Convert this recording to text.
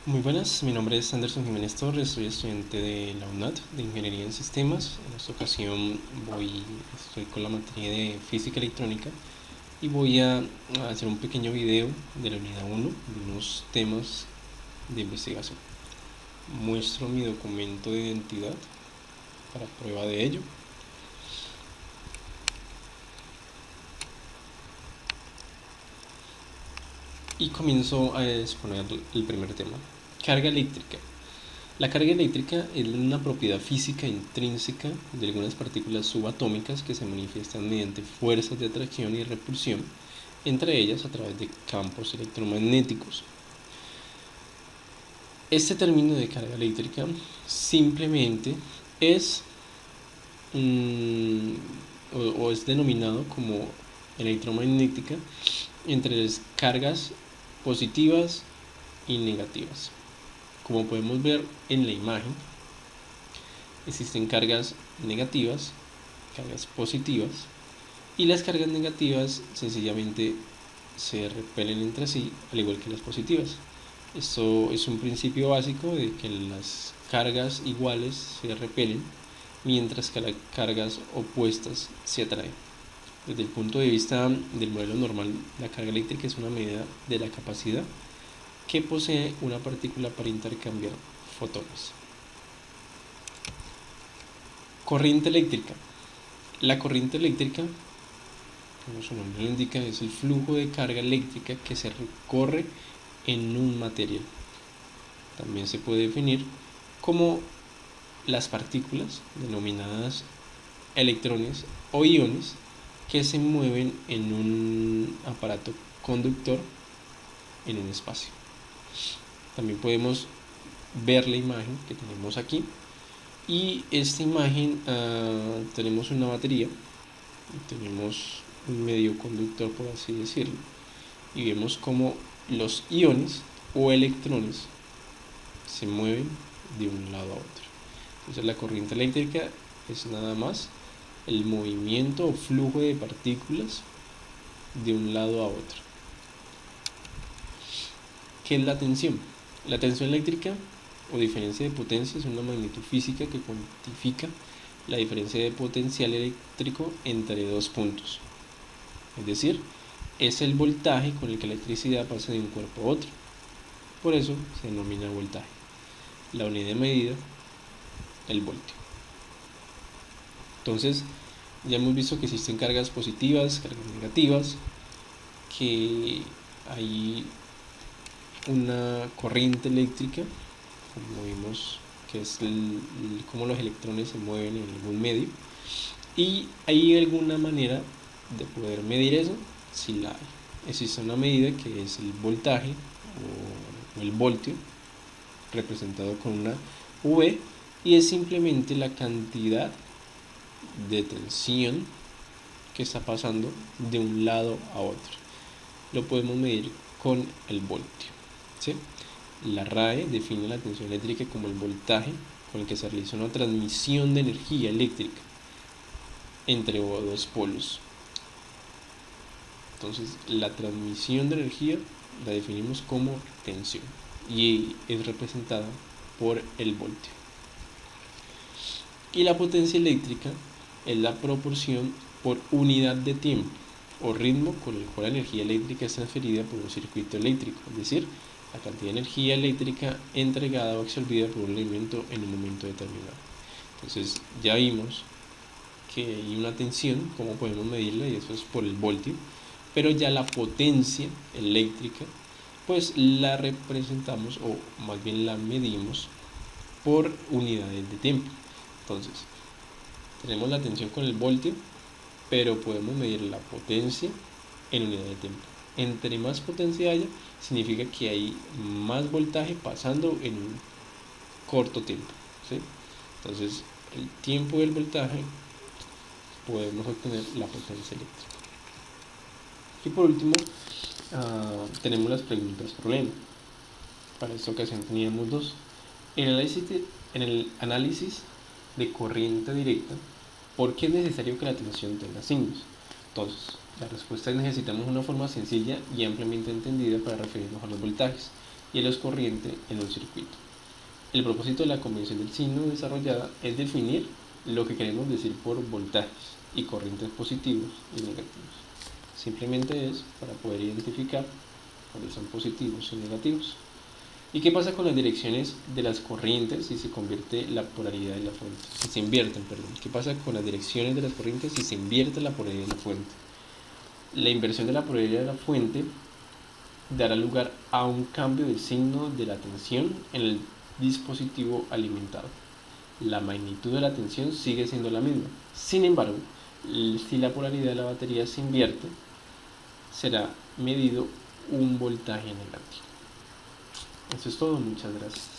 Muy buenas, mi nombre es Anderson Jiménez Torres, soy estudiante de la UNAT de Ingeniería en Sistemas. En esta ocasión estoy con la materia de Física Electrónica y voy a hacer un pequeño video de la unidad 1 de unos temas de investigación. Muestro mi documento de identidad para prueba de ello. Y comienzo a exponer el primer tema. Carga eléctrica. La carga eléctrica es una propiedad física intrínseca de algunas partículas subatómicas que se manifiestan mediante fuerzas de atracción y repulsión, entre ellas a través de campos electromagnéticos. Este término de carga eléctrica simplemente es es denominado como electromagnética entre las cargas positivas y negativas. Como podemos ver en la imagen, existen cargas negativas, cargas positivas, y las cargas negativas sencillamente se repelen entre sí, al igual que las positivas. Esto es un principio básico de que las cargas iguales se repelen, mientras que las cargas opuestas se atraen. Desde el punto de vista del modelo normal, la carga eléctrica es una medida de la capacidad que posee una partícula para intercambiar fotones. Corriente eléctrica. La corriente eléctrica, como su nombre lo indica, es el flujo de carga eléctrica que se recorre en un material. También se puede definir como las partículas, denominadas electrones o iones, que se mueven en un aparato conductor en un espacio. También podemos ver la imagen que tenemos aquí, y esta imagen tenemos una batería, tenemos un medio conductor, por así decirlo, y vemos como los iones o electrones se mueven de un lado a otro. Entonces la corriente eléctrica es nada más el movimiento o flujo de partículas de un lado a otro. ¿Qué es la tensión? La tensión eléctrica o diferencia de potencia es una magnitud física que cuantifica la diferencia de potencial eléctrico entre dos puntos. Es decir, es el voltaje con el que la electricidad pasa de un cuerpo a otro. Por eso se denomina voltaje. La unidad de medida, el voltio. Entonces, ya hemos visto que existen cargas positivas, cargas negativas, que hay una corriente eléctrica, como vimos, que es cómo los electrones se mueven en algún medio, y hay alguna manera de poder medir eso. Si la hay, existe una medida que es el voltaje o el voltio, representado con una V, y es simplemente la cantidad de tensión que está pasando de un lado a otro. Lo podemos medir con el voltio, ¿sí? La RAE define la tensión eléctrica como el voltaje con el que se realiza una transmisión de energía eléctrica entre dos polos. Entonces, la transmisión de energía la definimos como tensión y es representada por el voltio. Y la potencia eléctrica es la proporción por unidad de tiempo o ritmo con el cual la energía eléctrica es transferida por un circuito eléctrico, es decir, la cantidad de energía eléctrica entregada o absorbida por un elemento en un momento determinado. Entonces ya vimos que hay una tensión, cómo podemos medirla, y eso es por el voltio, pero ya la potencia eléctrica pues la representamos, o más bien la medimos, por unidades de tiempo. Entonces tenemos la tensión con el voltio, pero podemos medir la potencia en unidades de tiempo. Entre más potencia haya, significa que hay más voltaje pasando en un corto tiempo, ¿sí? Entonces, el tiempo del voltaje, podemos obtener la potencia eléctrica. Y por último, tenemos las preguntas problema. Para esta ocasión teníamos dos. En el análisis de corriente directa, ¿por qué es necesario que la tensión tenga signos? Entonces, la respuesta es: necesitamos una forma sencilla y ampliamente entendida para referirnos a los voltajes. y el corriente en un circuito. El propósito de la convención del signo desarrollada es definir lo que queremos decir por voltajes y corrientes positivos y negativos. Simplemente es para poder identificar cuáles son positivos y negativos. ¿Y qué pasa con las direcciones de las corrientes si se convierte la polaridad de la fuente? Si se invierten, perdón. ¿Qué pasa con las direcciones de las corrientes si se invierte la polaridad de la fuente? La inversión de la polaridad de la fuente dará lugar a un cambio de signo de la tensión en el dispositivo alimentado. La magnitud de la tensión sigue siendo la misma. Sin embargo, si la polaridad de la batería se invierte, será medido un voltaje negativo. Eso es todo, muchas gracias.